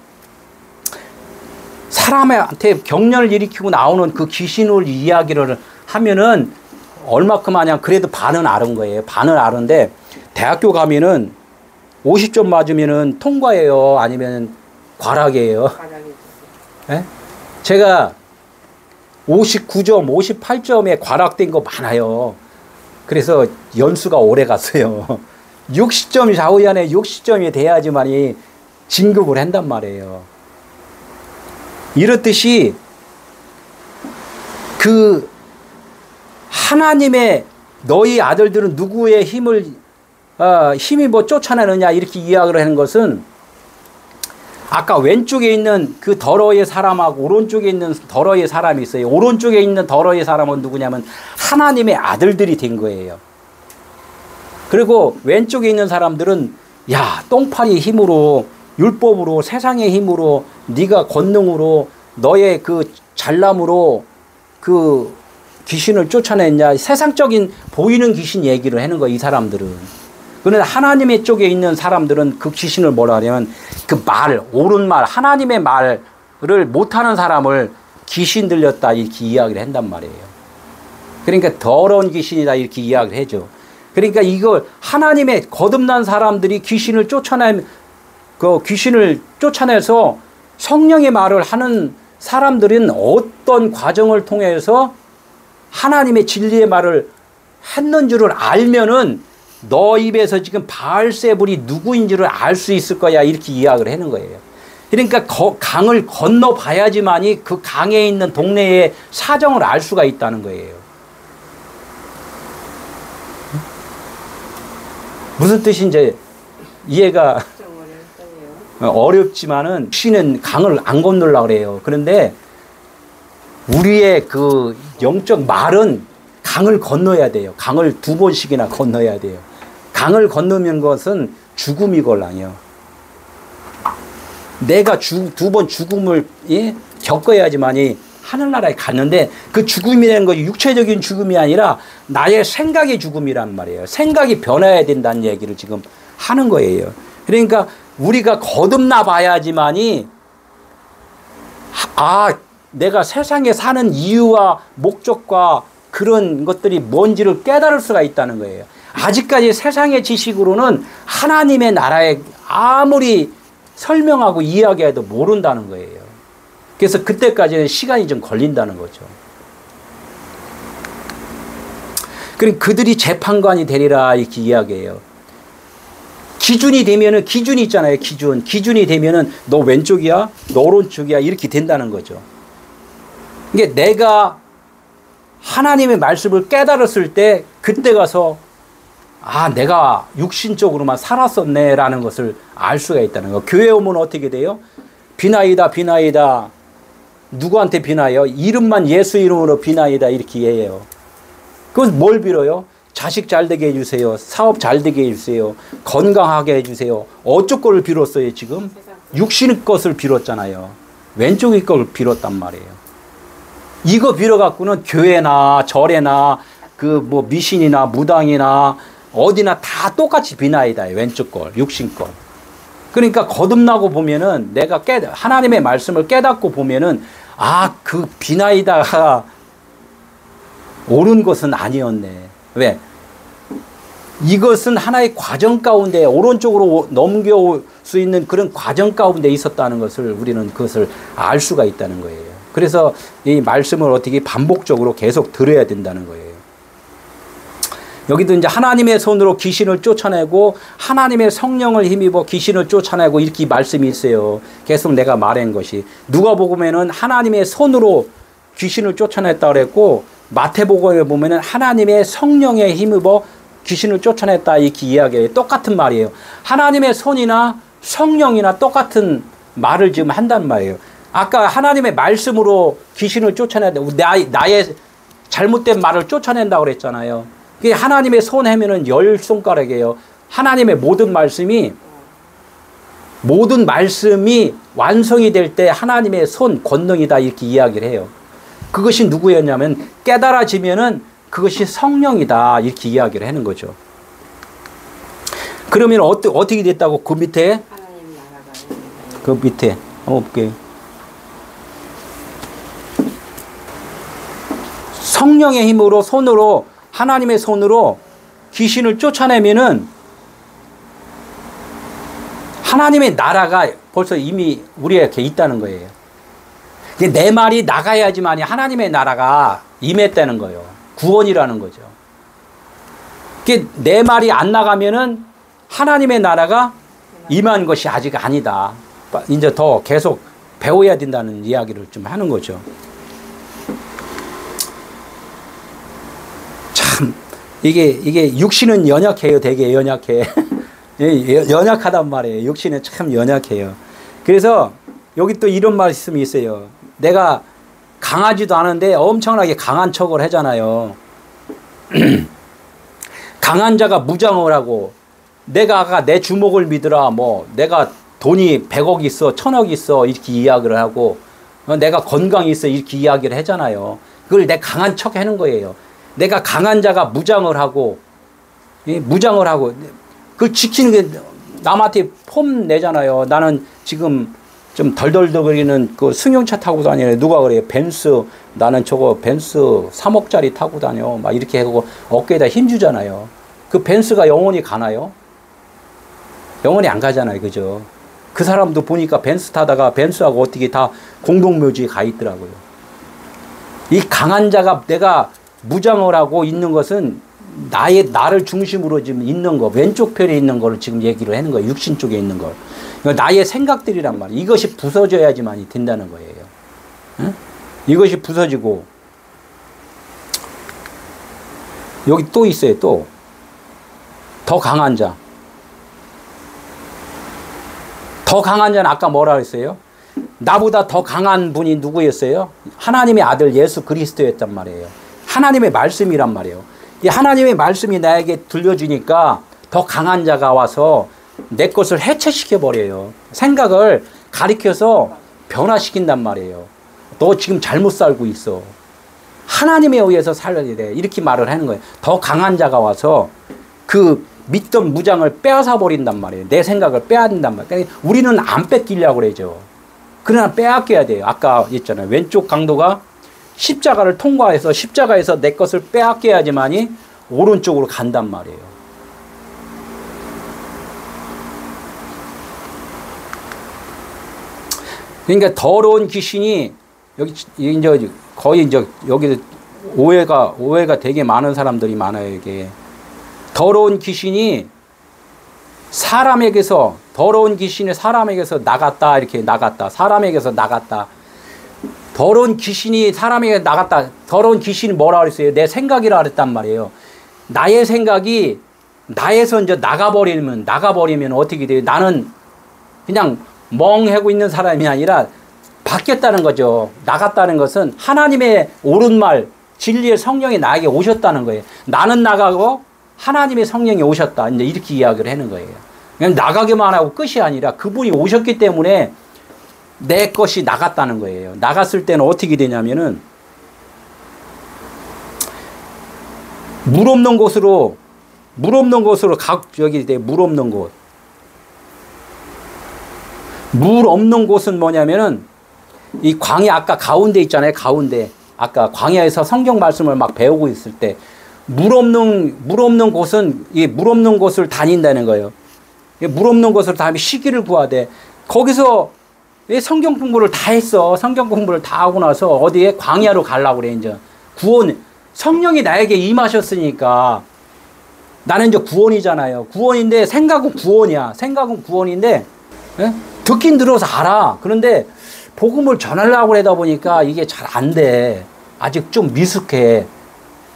사람한테 경련을 일으키고 나오는 그 귀신을 이야기를 하면은 얼마큼 하냐? 그래도 반은 아는 거예요. 반은 아는데 대학교 가면은 50점 맞으면은 통과예요. 아니면 과락이에요. 예? 제가 59점, 58점에 과락된 거 많아요. 그래서 연수가 오래 갔어요. 60점이 좌우연에 60점이 돼야지만이 진급을 한단 말이에요. 이렇듯이 그 하나님의 너희 아들들은 누구의 힘이 뭐 쫓아내느냐 이렇게 이야기를 하는 것은 아까 왼쪽에 있는 그 더러의 사람하고 오른쪽에 있는 더러의 사람이 있어요. 오른쪽에 있는 더러의 사람은 누구냐면 하나님의 아들들이 된 거예요. 그리고 왼쪽에 있는 사람들은 야 똥파리 힘으로 율법으로 세상의 힘으로 네가 권능으로 너의 그 잘남으로 그 귀신을 쫓아냈냐 세상적인 보이는 귀신 얘기를 하는 거예요. 이 사람들은. 그런데 하나님의 쪽에 있는 사람들은 그 귀신을 뭐라 하냐면 그 말, 옳은 말, 하나님의 말을 못하는 사람을 귀신 들렸다 이렇게 이야기를 한단 말이에요. 그러니까 더러운 귀신이다 이렇게 이야기를 해줘. 그러니까 이걸 하나님의 거듭난 사람들이 귀신을 쫓아내서 성령의 말을 하는 사람들은 어떤 과정을 통해서 하나님의 진리의 말을 했는 줄을 알면은 너 입에서 지금 바알세불이 누구인지를 알 수 있을 거야 이렇게 이야기를 하는 거예요. 그러니까 강을 건너봐야지만이 그 강에 있는 동네의 사정을 알 수가 있다는 거예요. 무슨 뜻인지 이해가 어렵지만은 신은 강을 안 건너려고 그래요. 그런데 우리의 그 영적 말은 강을 건너야 돼요. 강을 2번씩이나 건너야 돼요. 강을 건너면 것은 죽음이걸랑요. 내가 2번 죽음을 겪어야지만이 하늘나라에 갔는데 그 죽음이라는 것이 육체적인 죽음이 아니라 나의 생각의 죽음이란 말이에요. 생각이 변해야 된다는 얘기를 지금 하는 거예요. 그러니까 우리가 거듭나 봐야지만이 내가 세상에 사는 이유와 목적과 그런 것들이 뭔지를 깨달을 수가 있다는 거예요. 아직까지 세상의 지식으로는 하나님의 나라에 아무리 설명하고 이야기해도 모른다는 거예요. 그래서 그때까지는 시간이 좀 걸린다는 거죠. 그럼 그들이 재판관이 되리라 이렇게 이야기해요. 기준이 되면은 기준이 있잖아요. 기준이 되면은 너 왼쪽이야, 너 오른쪽이야 이렇게 된다는 거죠. 이게 내가 하나님의 말씀을 깨달았을 때 그때 가서 내가 육신적으로만 살았었네 라는 것을 알 수가 있다는 거. 교회 오면 어떻게 돼요? 비나이다 비나이다. 누구한테 비나요? 이름만 예수 이름으로 비나이다 이렇게 해요. 그건 뭘 빌어요? 자식 잘 되게 해주세요. 사업 잘 되게 해주세요. 건강하게 해주세요. 어쩔 거를 빌었어요 지금? 육신의 것을 빌었잖아요. 왼쪽의 걸 빌었단 말이에요. 이거 빌어갖고는 교회나 절에나 그 뭐 미신이나 무당이나 어디나 다 똑같이 비나이다. 왼쪽 걸, 육신 걸. 그러니까 거듭나고 보면은 내가 하나님의 말씀을 깨닫고 보면은 그 비나이다가 옳은 것은 아니었네. 왜? 이것은 하나의 과정 가운데 오른쪽으로 넘겨올 수 있는 그런 과정 가운데 있었다는 것을 우리는 그것을 알 수가 있다는 거예요. 그래서 이 말씀을 어떻게 반복적으로 계속 들어야 된다는 거예요. 여기도 이제 하나님의 손으로 귀신을 쫓아내고 하나님의 성령을 힘입어 귀신을 쫓아내고 이렇게 말씀이 있어요. 계속 내가 말한 것이 누가복음에는 하나님의 손으로 귀신을 쫓아냈다 그랬고 마태복음에 보면은 하나님의 성령에 힘입어 귀신을 쫓아냈다 이렇게 이야기해요. 똑같은 말이에요. 하나님의 손이나 성령이나 똑같은 말을 지금 한단 말이에요. 아까 하나님의 말씀으로 귀신을 쫓아내야 돼. 나의 잘못된 말을 쫓아낸다고 그랬잖아요. 그게 하나님의 손 해면은 10손가락이에요. 하나님의 모든 말씀이 완성이 될 때 하나님의 손 권능이다 이렇게 이야기를 해요. 그것이 누구였냐면 깨달아지면은 그것이 성령이다 이렇게 이야기를 하는 거죠. 그러면 어떻게 됐다고? 그 밑에 하나님 나라가 그 밑에 한번 볼게요. 성령의 힘으로 손으로 하나님의 손으로 귀신을 쫓아내면은 하나님의 나라가 벌써 이미 우리에게 있다는 거예요. 내 말이 나가야지만이 하나님의 나라가 임했다는 거예요. 구원이라는 거죠. 내 말이 안 나가면은 하나님의 나라가 임한 것이 아직 아니다. 이제 더 계속 배워야 된다는 이야기를 좀 하는 거죠. 참 이게 육신은 연약해요. 되게 연약해. 연약하단 말이에요. 육신은 참 연약해요. 그래서 여기 또 이런 말씀이 있어요. 내가 강하지도 않은데 엄청나게 강한 척을 하잖아요. 강한 자가 무장을 하고 내가 아까 내 주먹을 믿으라 뭐 내가 돈이 100억 있어 1000억 있어 이렇게 이야기를 하고 내가 건강이 있어 이렇게 이야기를 하잖아요. 그걸 내 강한 척 하는 거예요. 내가 강한 자가 무장을 하고 그걸 지키는 게 남한테 폼 내잖아요. 나는 지금 좀 덜덜덜거리는 그 승용차 타고 다니네. 누가 그래요? 벤츠, 나는 저거 벤츠 3억짜리 타고 다녀. 막 이렇게 하고 어깨에다 힘주잖아요. 그 벤츠가 영원히 가나요? 영원히 안 가잖아요. 그죠? 그 사람도 보니까 벤츠 타다가 벤츠하고 어떻게 다 공동묘지에 가 있더라고요. 이 강한 자가 내가 무장을 하고 있는 것은 나를 중심으로 지금 있는 거, 왼쪽 편에 있는 거를 지금 얘기를 하는 거예요. 육신 쪽에 있는 걸. 나의 생각들이란 말이에요. 이것이 부서져야지만이 된다는 거예요. 응? 이것이 부서지고, 여기 또 있어요, 또. 더 강한 자. 더 강한 자는 아까 뭐라 그랬어요? 나보다 더 강한 분이 누구였어요? 하나님의 아들 예수 그리스도였단 말이에요. 하나님의 말씀이란 말이에요. 이 하나님의 말씀이 나에게 들려주니까 더 강한 자가 와서 내 것을 해체시켜 버려요. 생각을 가리켜서 변화시킨단 말이에요. 너 지금 잘못 살고 있어. 하나님에 의해서 살아야 돼. 이렇게 말을 하는 거예요. 더 강한 자가 와서 그 믿던 무장을 빼앗아 버린단 말이에요. 내 생각을 빼앗는단 말이에요. 그러니까 우리는 안 뺏기려고 그러죠. 그러나 빼앗겨야 돼요. 아까 있잖아요. 왼쪽 강도가 십자가를 통과해서 십자가에서 내 것을 빼앗겨야지만이 오른쪽으로 간단 말이에요. 그러니까 더러운 귀신이 여기 이제 거의 이제 여기 오해가 되게 많은 사람들이 많아요. 이게 더러운 귀신이 더러운 귀신이 사람에게서 나갔다 이렇게 나갔다 사람에게서 나갔다. 더러운 귀신이 사람에게 나갔다. 더러운 귀신이 뭐라 그랬어요? 내 생각이라 그랬단 말이에요. 나의 생각이 나에서 이제 나가버리면 어떻게 돼요? 나는 그냥 멍하고 있는 사람이 아니라 바뀌었다는 거죠. 나갔다는 것은 하나님의 옳은 말, 진리의 성령이 나에게 오셨다는 거예요. 나는 나가고 하나님의 성령이 오셨다. 이제 이렇게 이야기를 하는 거예요. 그냥 나가기만 하고 끝이 아니라 그분이 오셨기 때문에 내 것이 나갔다는 거예요. 나갔을 때는 어떻게 되냐면은 물 없는 곳으로 물 없는 곳. 물 없는 곳은 뭐냐면은 이 광야 아까 가운데 있잖아요. 가운데 아까 광야에서 성경 말씀을 막 배우고 있을 때 물 없는 곳은 이 물 없는 곳을 다닌다는 거예요. 물 없는 곳을 다니면 시기를 구하되 거기서 성경 공부를 다 했어. 성경 공부를 다 하고 나서 어디에 광야로 가려고 그래. 이제 구원 성령이 나에게 임하셨으니까 나는 이제 구원이잖아요. 구원인데 생각은 구원이야. 생각은 구원인데 듣긴 들어서 알아. 그런데 복음을 전하려고 하다 보니까 이게 잘 안 돼. 아직 좀 미숙해.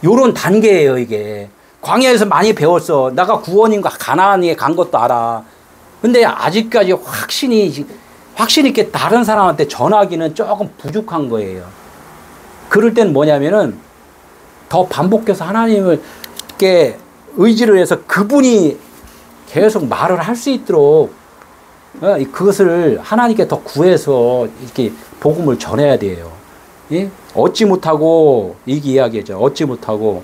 요런 단계예요, 이게. 광야에서 많이 배웠어. 내가 구원인가 가나안에 간 것도 알아. 근데 아직까지 확실히 이렇게 다른 사람한테 전하기는 조금 부족한 거예요. 그럴 땐 뭐냐면은 더 반복해서 하나님께 의지를 해서 그분이 계속 말을 할 수 있도록 그것을 하나님께 더 구해서 이렇게 복음을 전해야 돼요. 예? 얻지 못하고 이게 이야기죠. 얻지 못하고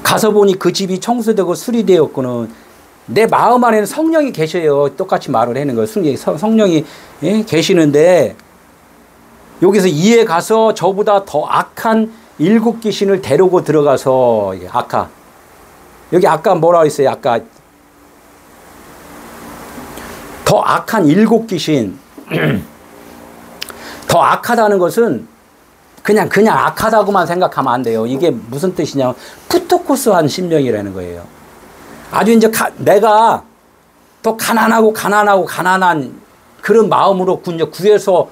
가서 보니 그 집이 청소되고 수리되었고는 내 마음 안에는 성령이 계셔요. 똑같이 말을 하는 거예요. 성령이 예? 계시는데 여기서 이에 가서 저보다 더 악한 7 귀신을 데리고 들어가서 여기 아까 뭐라 했어요? 아까 더 악한 7 귀신 더 악하다는 것은 그냥 악하다고만 생각하면 안 돼요. 이게 무슨 뜻이냐면 푸토코스한 심령이라는 거예요. 아주 이제 내가 더 가난한 그런 마음으로 구해서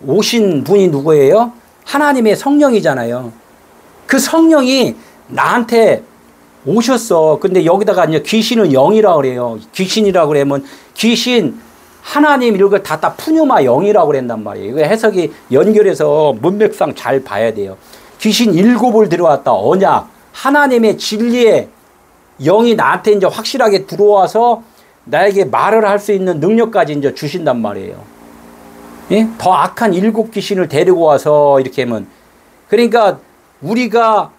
오신 분이 누구예요? 하나님의 성령이잖아요. 그 성령이 나한테 오셨어. 근데 여기다가 이제 귀신은 영이라고 그래요. 귀신이라고 그러면 귀신, 하나님 이런 걸 다 푸뉴마 영이라고 그런단 말이에요. 이거 해석이 연결해서 문맥상 잘 봐야 돼요. 귀신 7을 들어왔다. 언약. 하나님의 진리의 영이 나한테 이제 확실하게 들어와서 나에게 말을 할 수 있는 능력까지 이제 주신단 말이에요. 예? 더 악한 7 귀신을 데리고 와서 이렇게 하면 그러니까 우리가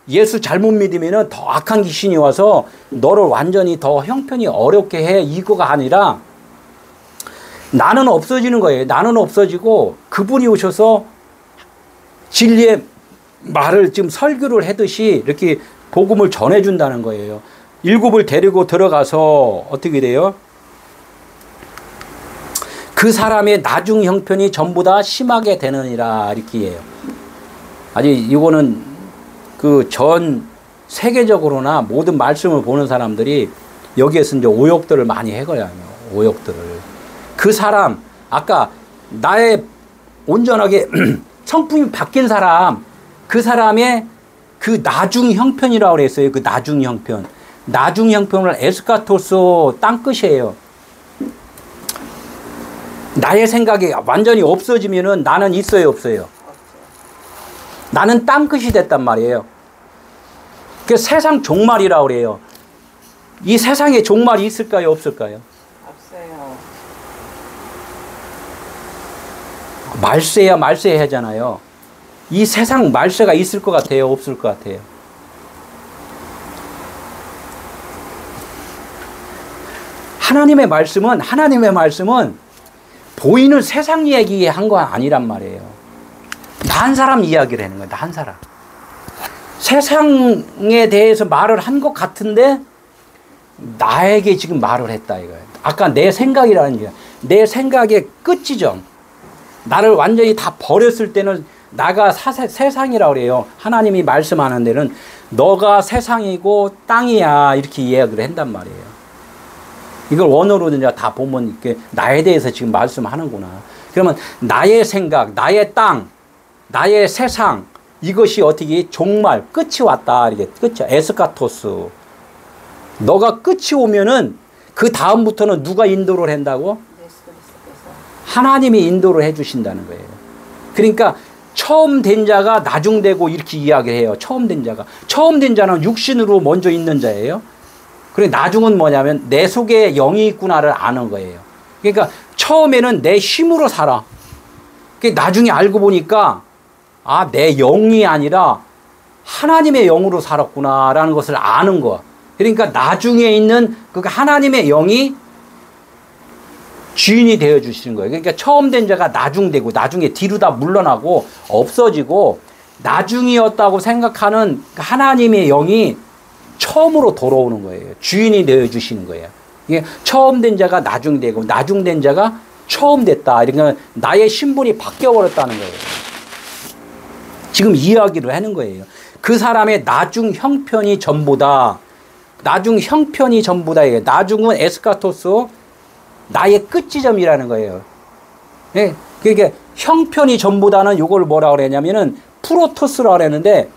예수 잘못 믿으면은 더 악한 귀신이 와서 너를 완전히 더 형편이 어렵게 해 이거가 아니라 나는 없어지는 거예요. 나는 없어지고 그분이 오셔서 진리의 말을 지금 설교를 하듯이 이렇게 복음을 전해준다는 거예요. 7을 데리고 들어가서 어떻게 돼요? 그 사람의 나중 형편이 전부 다 심하게 되느니라 이렇게 해요. 아주 이거는 그 전 세계적으로나 모든 말씀을 보는 사람들이 여기에서 이제 오역들을 많이 해거든요. 오역들을. 그 사람, 아까 나의 온전하게 성품이 바뀐 사람, 그 사람의 그 나중 형편이라고 그랬어요. 그 나중 형편. 나중 형편을 에스카토스 땅끝이에요. 나의 생각이 완전히 없어지면은 나는 있어요, 없어요? 나는 땅끝이 됐단 말이에요. 그 세상 종말이라고 그래요. 이 세상에 종말이 있을까요, 없을까요? 없어요. 말세야 하잖아요. 이 세상 말세가 있을 것 같아요, 없을 것 같아요? 하나님의 말씀은 보이는 세상 얘기한 거 아니란 말이에요. 나 한 사람 이야기를 하는 거예요. 나 한 사람. 세상에 대해서 말을 한 것 같은데 나에게 지금 말을 했다 이거예요. 아까 내 생각이라는 게 내 생각의 끝지점. 나를 완전히 다 버렸을 때는 나가 세상이라고 그래요. 하나님이 말씀하는 데는 너가 세상이고 땅이야 이렇게 이야기를 한단 말이에요. 이걸 원어로 이제 다 보면 이렇게 나에 대해서 지금 말씀하는구나. 그러면 나의 생각, 나의 땅, 나의 세상 이것이 어떻게 종말 끝이 왔다 이게 끝이 에스카토스. 너가 끝이 오면은 그 다음부터는 누가 인도를 한다고? 하나님이 인도를 해주신다는 거예요. 그러니까 처음 된 자가 나중되고 이렇게 이야기를 해요. 처음 된 자는 육신으로 먼저 있는 자예요. 그리고 나중은 뭐냐면 내 속에 영이 있구나를 아는 거예요. 그러니까 처음에는 내 힘으로 살아. 나중에 알고 보니까 아, 내 영이 아니라 하나님의 영으로 살았구나라는 것을 아는 거야. 그러니까 나중에 있는 그 하나님의 영이 주인이 되어 주시는 거예요. 그러니까 처음 된 자가 나중되고 나중에 뒤로 다 물러나고 없어지고 나중이었다고 생각하는 하나님의 영이 처음으로 돌아오는 거예요. 주인이 되어 주시는 거예요. 이게 처음 된 자가 나중되고 나중된 자가 처음 됐다. 그러니까 나의 신분이 바뀌어 버렸다는 거예요. 지금 이야기를 하는 거예요. 그 사람의 나중 형편이 전부다. 나중 형편이 전부다. 나중은 에스카토스 나의 끝지점이라는 거예요. 예, 그러니까 형편이 전부다는 이걸 뭐라 그러냐면은 프로토스라고 그랬는데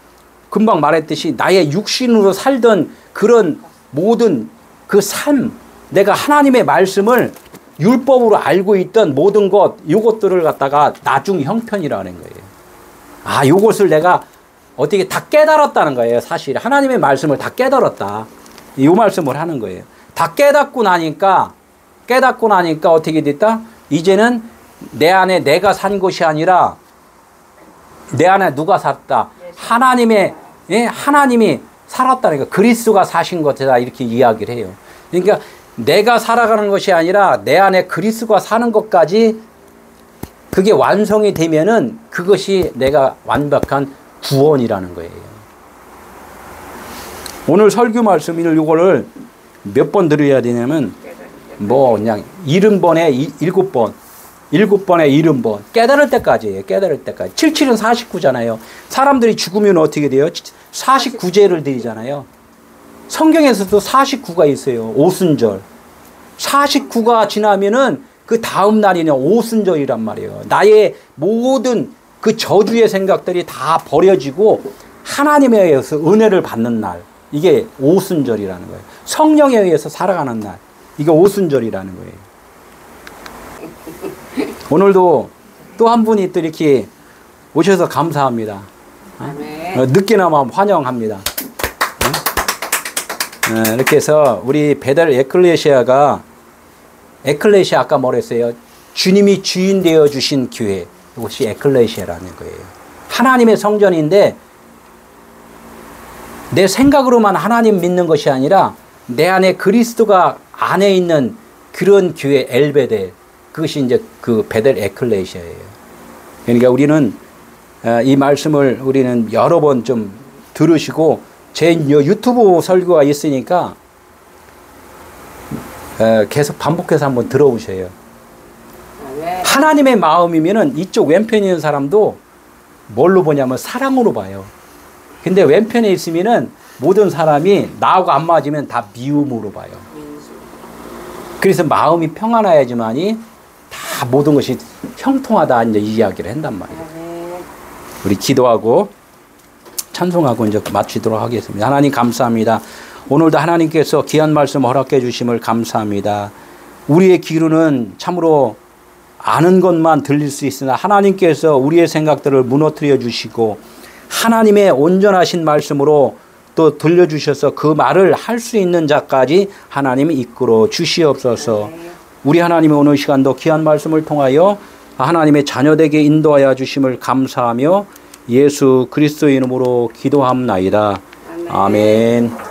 금방 말했듯이 나의 육신으로 살던 그런 모든 그 삶, 내가 하나님의 말씀을 율법으로 알고 있던 모든 것, 요것들을 갖다가 나중 형편이라는 거예요. 아, 요것을 내가 어떻게 다 깨달았다는 거예요. 사실 하나님의 말씀을 다 깨달았다. 이 말씀을 하는 거예요. 다 깨닫고 나니까 어떻게 됐다? 이제는 내 안에 내가 산 것이 아니라 내 안에 누가 살았다? 하나님이 살았다는 거. 그리스도가 사신 것이다. 이렇게 이야기를 해요. 그러니까 내가 살아가는 것이 아니라 내 안에 그리스도가 사는 것까지 그게 완성이 되면은 그것이 내가 완벽한 구원이라는 거예요. 오늘 설교 말씀을 이거를 몇 번 들어야 되냐면 뭐 그냥 70번에 7번 7번에 70번 깨달을 때까지예요. 깨달을 때까지. 77은 49잖아요. 사람들이 죽으면 어떻게 돼요? 49제를 드리잖아요. 성경에서도 49가 있어요. 오순절. 49가 지나면은 그 다음 날이냐 오순절이란 말이에요. 나의 모든 그 저주의 생각들이 다 버려지고 하나님에 의해서 은혜를 받는 날. 이게 오순절이라는 거예요. 성령에 의해서 살아가는 날. 이게 오순절이라는 거예요. 오늘도 또 한 분이 또 이렇게 오셔서 감사합니다. 늦게나마 환영합니다. 이렇게 해서 우리 베델 에클레시아가 에클레시아 아까 뭐랬어요? 주님이 주인 되어 주신 교회. 이것이 에클레시아라는 거예요. 하나님의 성전인데 내 생각으로만 하나님 믿는 것이 아니라 내 안에 그리스도가 안에 있는 그런 교회 엘베델. 그것이 이제 그 베델 에클레시아예요. 그러니까 우리는 이 말씀을 우리는 여러 번 좀 들으시고 제 유튜브 설교가 있으니까 계속 반복해서 한번 들어보셔요. 하나님의 마음이면은 이쪽 왼편에 있는 사람도 뭘로 보냐면 사랑으로 봐요. 근데 왼편에 있으면은 모든 사람이 나하고 안 맞으면 다 미움으로 봐요. 그래서 마음이 평안해야지만이 다 모든 것이 형통하다 이제 이야기를 한단 말이에요. 우리 기도하고 찬송하고 이제 마치도록 하겠습니다. 하나님 감사합니다. 오늘도 하나님께서 귀한 말씀 허락해 주심을 감사합니다. 우리의 귀로는 참으로 아는 것만 들릴 수 있으나 하나님께서 우리의 생각들을 무너뜨려 주시고 하나님의 온전하신 말씀으로 또 들려주셔서 그 말을 할 수 있는 자까지 하나님이 이끌어 주시옵소서. 우리 하나님의 오늘 시간도 귀한 말씀을 통하여 하나님의 자녀되게 인도하여 주심을 감사하며 예수 그리스도의 이름으로 기도합나이다. 아멘.